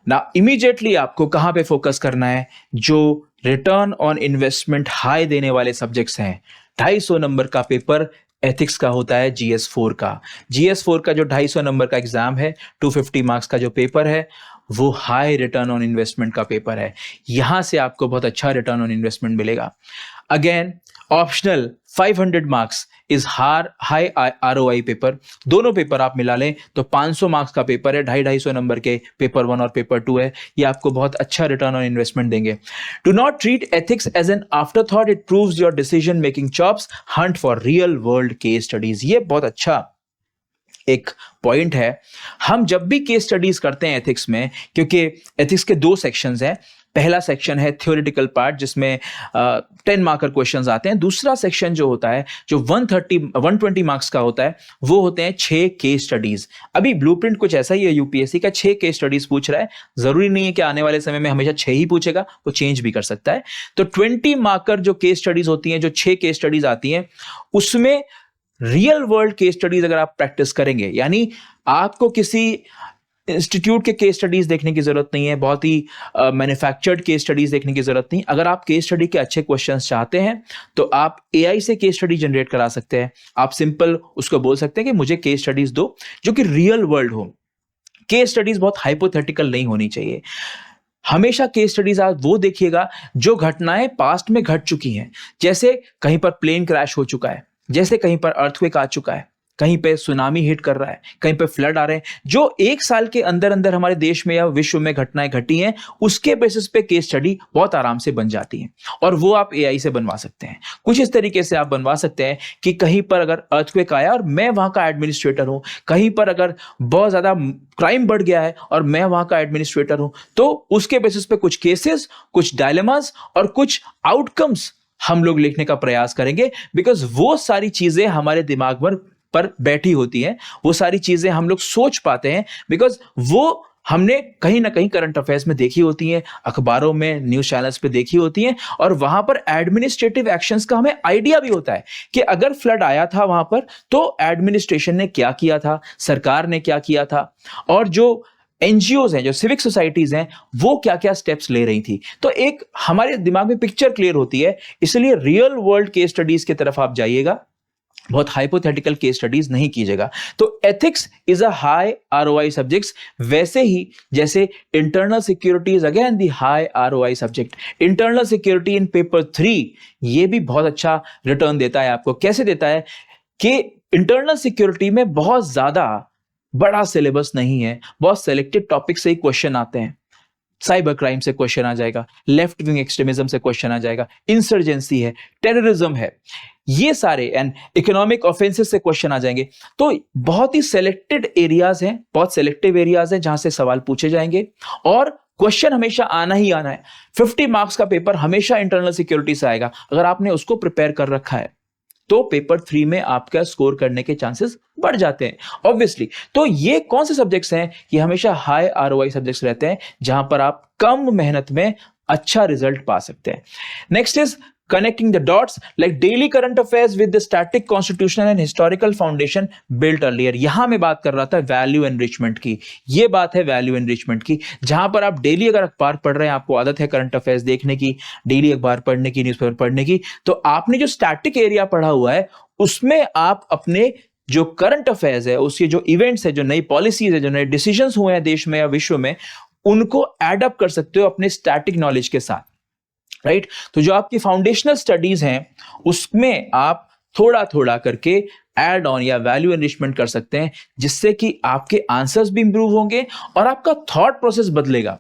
ना इमीडिएटली आपको कहां पे फोकस करना है, जो रिटर्न ऑन इन्वेस्टमेंट हाई देने वाले सब्जेक्ट्स हैं। 250 नंबर का पेपर एथिक्स का होता है, GS4 का। GS4 का जो 250 नंबर का एग्जाम है, 250 मार्क्स का जो पेपर है, वो हाई रिटर्न ऑन इन्वेस्टमेंट का पेपर है। यहां से आपको बहुत अच्छा रिटर्न ऑन इन्वेस्टमेंट मिलेगा। Again optional 500 marks is high ROI paper. दोनों पेपर आप मिला लें तो 500 मार्क्स का पेपर है, 250 नंबर के पेपर 1 और पेपर 2 है। ये आपको बहुत अच्छा रिटर्न ऑन इन्वेस्टमेंट देंगे। Do not treat ethics as an afterthought, it proves your decision making chops, hunt for real world case studies. ये बहुत अच्छा एक पॉइंट है। हम जब भी केस स्टडीज करते हैं एथिक्स में, क्योंकि एथिक्स के 2 सेक्शंस हैं, पहला सेक्शन है थ्योरेटिकल पार्ट जिसमें 10 मार्कर क्वेश्चंस आते हैं। दूसरा सेक्शन जो होता है, जो 120 मार्क्स का होता है, वो होते हैं 6 केस स्टडीज। अभी ब्लूप्रिंट कुछ ऐसा ही है यूपीएससी का, 6 केस स्टडीज पूछ रहा है। जरूरी नहीं है कि आने वाले समय में हमेशा 6 ही पूछेगा, वो चेंज भी कर सकता है। तो 20 मार्कर जो केस स्टडीज होती हैं, जो 6 केस स्टडीज आती हैं, उसमें रियल वर्ल्ड केस स्टडीज अगर आप प्रैक्टिस करेंगे, यानी आपको किसी इंस्टीट्यूट के केस स्टडीज देखने की जरूरत नहीं है, बहुत ही मैन्युफैक्चर्ड केस स्टडीज देखने की जरूरत नहीं। अगर आप केस स्टडी के अच्छे क्वेश्चंस चाहते हैं तो आप AI से केस स्टडी जनरेट करा सकते हैं। आप सिंपल उसको बोल सकते हैं कि मुझे केस स्टडीज दो जो कि रियल वर्ल्ड हो। केस स्टडीज बहुत हाइपोथेटिकल नहीं होनी चाहिए। हमेशा केस स्टडीज आप वो देखिएगा जो घटनाएं पास्ट में घट चुकी हैं। जैसे कहीं पर प्लेन क्रैश हो चुका है, जैसे कहीं पर अर्थक्वेक आ चुका है, कहीं पे सुनामी हिट कर रहा है, कहीं पे फ्लड आ रहे हैं, जो 1 साल के अंदर अंदर हमारे देश में या विश्व में घटनाएं घटी हैं, उसके बेसिस पे केस स्टडी बहुत आराम से बन जाती है और वो आप AI से बनवा सकते हैं। कुछ इस तरीके से आप बनवा सकते हैं कि कहीं पर अगर अर्थक्वेक आया और मैं वहां का एडमिनिस्ट्रेटर हूं, कहीं पर अगर बहुत ज्यादा क्राइम बढ़ गया है और मैं वहां का एडमिनिस्ट्रेटर हूं, तो उसके बेसिस पे कुछ केसेस, कुछ डायलेमास और कुछ आउटकम्स हम लोग लिखने का प्रयास करेंगे। बिकॉज वो सारी चीजें हमारे दिमाग पर बैठी होती हैं, वो सारी चीजें हम लोग सोच पाते हैं, बिकॉज वो हमने कहीं ना कहीं करंट अफेयर्स में देखी होती हैं, अखबारों में, न्यूज चैनल्स पे देखी होती हैं, और वहां पर एडमिनिस्ट्रेटिव एक्शंस का हमें आइडिया भी होता है कि अगर फ्लड आया था वहां पर तो एडमिनिस्ट्रेशन ने क्या किया था, सरकार ने क्या किया था, और जो NGOs हैं, जो सिविक सोसाइटीज हैं, वो क्या क्या स्टेप्स ले रही थी। तो एक हमारे दिमाग में पिक्चर क्लियर होती है। इसलिए रियल वर्ल्ड केस स्टडीज की तरफ आप जाइएगा, बहुत हाइपोथेटिकल केस स्टडीज नहीं कीजिएगा। तो ethics is a high ROI subjects, वैसे ही जैसे internal security is again the high ROI subject. Internal security in paper 3 ये भी बहुत अच्छा रिटर्न देता है आपको। कैसे देता है कि इंटरनल सिक्योरिटी में बहुत ज्यादा बड़ा सिलेबस नहीं है, बहुत सेलेक्टेड टॉपिक से ही क्वेश्चन आते हैं। साइबर क्राइम से क्वेश्चन आ जाएगा, लेफ्ट विंग एक्सट्रीमिज्म से क्वेश्चन आ जाएगा, इंसर्जेंसी है, टेररिज्म है, ये सारे एंड इकोनॉमिक ऑफेंसेस से क्वेश्चन आ जाएंगे। तो बहुत ही सेलेक्टेड एरियाज हैं, बहुत सेलेक्टिव एरियाज हैं जहां से सवाल पूछे जाएंगे और क्वेश्चन हमेशा आना ही आना है। 50 मार्क्स का पेपर हमेशा इंटरनल सिक्योरिटी से आएगा। अगर आपने उसको प्रिपेयर कर रखा है तो पेपर 3 में आपका स्कोर करने के चांसेस बढ़ जाते हैं ऑब्वियसली। तो ये कौन से सब्जेक्ट्स हैं? ये हमेशा हाई ROI सब्जेक्ट्स रहते हैं जहां पर आप कम मेहनत में अच्छा रिजल्ट पा सकते हैं। Next is connecting the dots like daily current affairs with the static constitutional and historical foundation built earlier। यहां मैं बात कर रहा था वैल्यू एनरिचमेंट की। ये बात है वैल्यू एनरिचमेंट की, जहां पर आप डेली अगर अखबार पढ़ रहे हैं, आपको आदत है करंट अफेयर्स देखने की, डेली अखबार पढ़ने की, न्यूज़पेपर पढ़ने की, तो आपने जो स्टैटिक एरिया पढ़ा हुआ है उसमें आप अपने जो करंट अफेयर्स है, उसके जो इवेंट्स है, जो नई पॉलिसीज है, जो नए डिसीजंस हुए हैं देश में या विश्व में, उनको एड अप कर सकते हो अपने स्टैटिक नॉलेज के साथ, राइट। तो जो आपकी फाउंडेशनल स्टडीज हैं उसमें आप थोड़ा थोड़ा करके ऐड ऑन या वैल्यू एनरिचमेंट कर सकते हैं, जिससे कि आपके आंसर्स भी इंप्रूव होंगे और आपका थॉट प्रोसेस बदलेगा।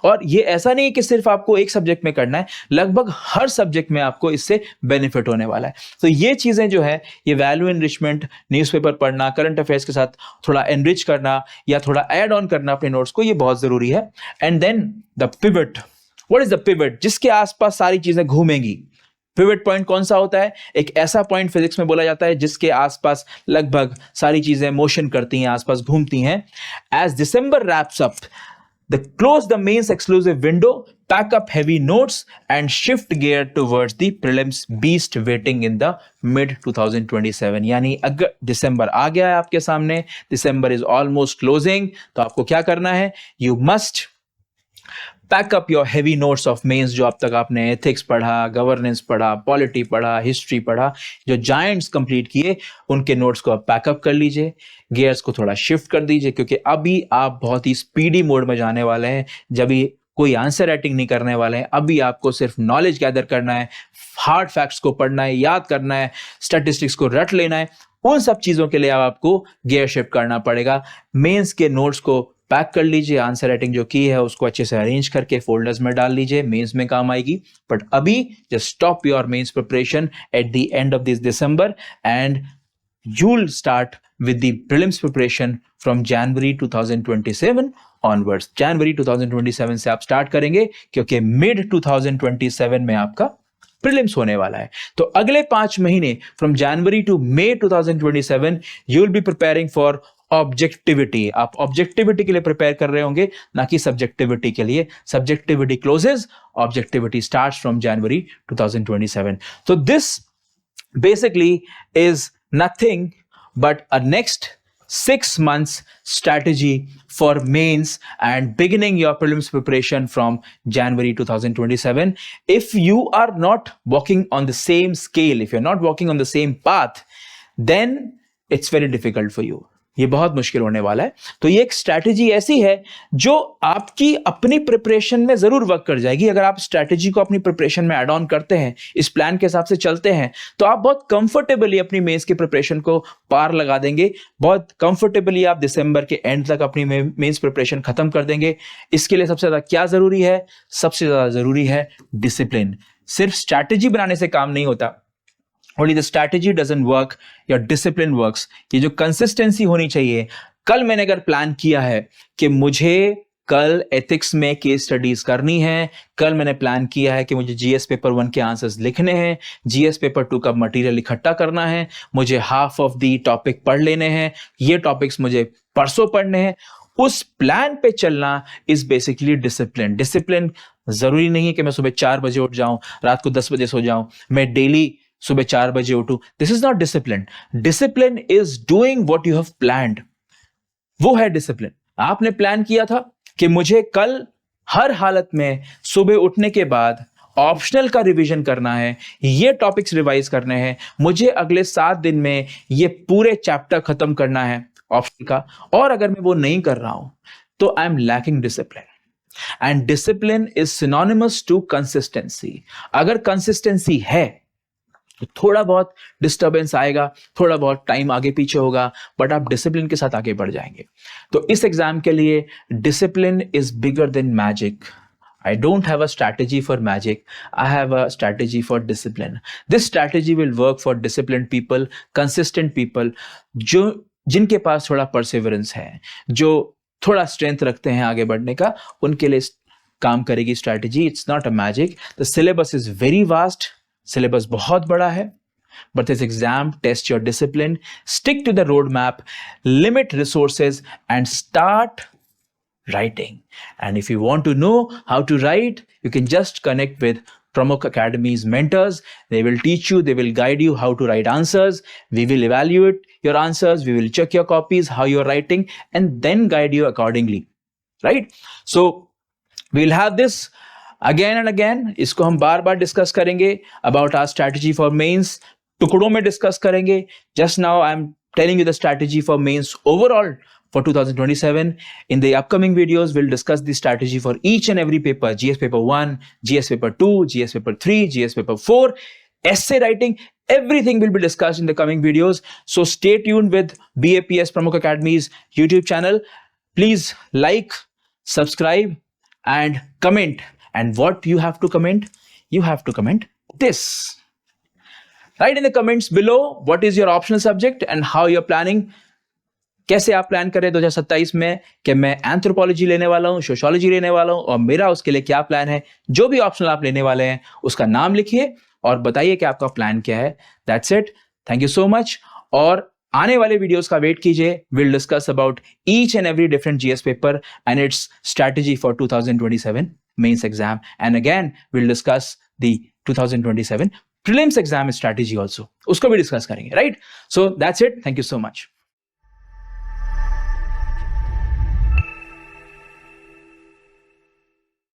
और ये ऐसा नहीं है कि सिर्फ आपको एक सब्जेक्ट में करना है, लगभग हर सब्जेक्ट में आपको इससे बेनिफिट होने वाला है। तो ये चीजें जो है, ये वैल्यू एनरिचमेंट, न्यूज़पेपर पढ़ना, करंट अफेयर्स के साथ थोड़ा एनरिच करना या थोड़ा ऐड ऑन करना अपने नोट्स को, ये बहुत जरूरी है। And then the pivot. What is the pivot? जिसके आसपास सारी चीजें घूमेंगी। पिवट पॉइंट कौन सा होता है? एक ऐसा पॉइंट फिजिक्स में बोला जाता है जिसके आसपास लगभग सारी चीजें मोशन करती हैं, आसपास घूमती हैं। As December wraps up, close the mains exclusive window, pack up heavy notes and shift gear towards the prelims beast waiting in the mid 2027। यानी अगर दिसंबर आ गया है आपके सामने, दिसंबर इज ऑलमोस्ट क्लोजिंग, तो आपको क्या करना है? You must pack up your heavy notes of mains. जो अब तक आपने एथिक्स पढ़ा, गवर्नेंस पढ़ा, पॉलिटी पढ़ा, हिस्ट्री पढ़ा, जो जायंट्स कंप्लीट किए, उनके नोट्स को आप पैकअप कर लीजिए, गियर्स को थोड़ा शिफ्ट कर दीजिए, क्योंकि अभी आप बहुत ही स्पीडी मोड में जाने वाले हैं। जब भी कोई आंसर राइटिंग नहीं करने वाले हैं, अभी आपको सिर्फ नॉलेज गैदर करना है, हार्ड फैक्ट्स को पढ़ना है, याद करना है, स्टैटिस्टिक्स को रट लेना है। उन सब चीजों के लिए आपको गियर शिफ्ट करना पड़ेगा। मेंस के नोट्स को पैक कर लीजिए, आंसर राइटिंग जो की है उसको अच्छे से अरेंज करके फोल्डर्स में डाल लीजिए, मेंस में काम आएगी। बट अभी just stop your mains preparation at the end of this December and you'll start with the prelims preparation from January 2027 onwards। January 2027 से आप स्टार्ट करेंगे, क्योंकि mid 2027 में आपका प्रीलिम्स होने वाला है। तो अगले 5 महीने from January to May 2027 you will be preparing for objectivity. आप ऑब्जेक्टिविटी के लिए प्रिपेयर कर रहे होंगे, ना कि सब्जेक्टिविटी के लिए। Subjectivity closes, objectivity starts from January 2027। तो this basically is nothing but a next 6 months strategy for mains and beginning your prelims preparation from January 2027. If you are not walking on the same scale, if you're not walking on the same path, then it's very difficult for you। ये बहुत मुश्किल होने वाला है। तो ये एक strategy ऐसी है जो आपकी अपनी प्रिपरेशन में जरूर वर्क कर जाएगी। अगर आप स्ट्रैटेजी को अपनी प्रिपरेशन में ऐड ऑन करते हैं, इस प्लान के हिसाब से चलते हैं, तो आप बहुत कंफर्टेबली अपनी मेंस की प्रिपरेशन को पार लगा देंगे। बहुत कंफर्टेबली आप दिसंबर के एंड तक अपनी मेंस प्रिपरेशन खत्म कर देंगे। इसके लिए सबसे ज्यादा क्या जरूरी है? सबसे ज्यादा जरूरी है डिसिप्लिन। सिर्फ स्ट्रैटेजी बनाने से काम नहीं होता। Only the strategy doesn't work, your discipline works। ये जो कंसिस्टेंसी होनी चाहिए। कल मैंने अगर प्लान किया है कि मुझे कल एथिक्स में केस स्टडीज करनी है, कल मैंने प्लान किया है कि मुझे जीएस पेपर 1 के आंसर्स लिखने हैं, जीएस पेपर 2 का मटेरियल इकट्ठा करना है, मुझे हाफ ऑफ दी टॉपिक पढ़ लेने हैं, ये टॉपिक्स मुझे परसों पढ़ने हैं, उस प्लान पे चलना इज बेसिकली डिसिप्लिन। डिसिप्लिन जरूरी नहीं है कि मैं सुबह 4 बजे उठ जाऊं, रात को 10 बजे सो जाऊं, मैं डेली सुबह 4 बजे उठूं। This is not discipline. Discipline is doing what you have planned. वो है डिसिप्लिन। आपने प्लान किया था कि मुझे कल हर हालत में सुबह उठने के बाद ऑप्शनल का रिवीजन करना है, ये टॉपिक्स रिवाइज करने हैं, मुझे अगले 7 दिन में ये पूरे चैप्टर खत्म करना है ऑप्शनल का, और अगर मैं वो नहीं कर रहा हूं तो I am lacking discipline. And discipline is synonymous to consistency. अगर कंसिस्टेंसी है तो थोड़ा बहुत डिस्टर्बेंस आएगा, थोड़ा बहुत टाइम आगे पीछे होगा, बट आप डिसिप्लिन के साथ आगे बढ़ जाएंगे। तो इस एग्जाम के लिए discipline is bigger than magic. I don't have a strategy for magic. I have a strategy for discipline. This strategy will work for disciplined people, consistent people, जिनके पास थोड़ा perseverance है, जो थोड़ा strength रखते हैं आगे बढ़ने का, उनके लिए काम करेगी strategy. It's not a magic. The syllabus is very vast. Syllabus बहुत बड़ा है. But this exam tests your discipline. Stick to the roadmap, limit resources, and start writing. And if you want to know how to write, you can just connect with Pramukh Academy's mentors. They will teach you, they will guide you how to write answers. We will evaluate your answers, we will check your copies, how you're writing, and then guide you accordingly. Right? So we'll have this again and again. इसको हम बार बार discuss करेंगे about our strategy for mains. टुकड़ों में discuss करेंगे. Just now I'm telling you the strategy for mains overall for 2027. In the upcoming videos, we'll discuss the strategy for each and every paper: GS paper 1, GS paper 2, GS paper 3, GS paper 4, essay writing. Everything will be discussed in the coming videos. So stay tuned with BAPS Pramukh Academy's YouTube channel. Please like, subscribe, and comment. And what you have to comment? You have to comment this. Write in the comments below what is your optional subject and how you're planning. कैसे आप plan करें 2027 में कि मैं anthropology लेने वाला हूं, sociology लेने वाला हूं और मेरा उसके लिए क्या प्लान है. जो भी ऑप्शनल आप लेने वाले हैं उसका नाम लिखिए और बताइए कि आपका प्लान क्या है. That's it. Thank you so much. और आने वाले वीडियोस का वेट कीजिए. Will discuss about each and every different GS paper and its strategy for 2027 mains exam. And again will discuss the 2027 prelims exam strategy also. उसको भी discuss करेंगे. Right. So that's it. Thank you so much.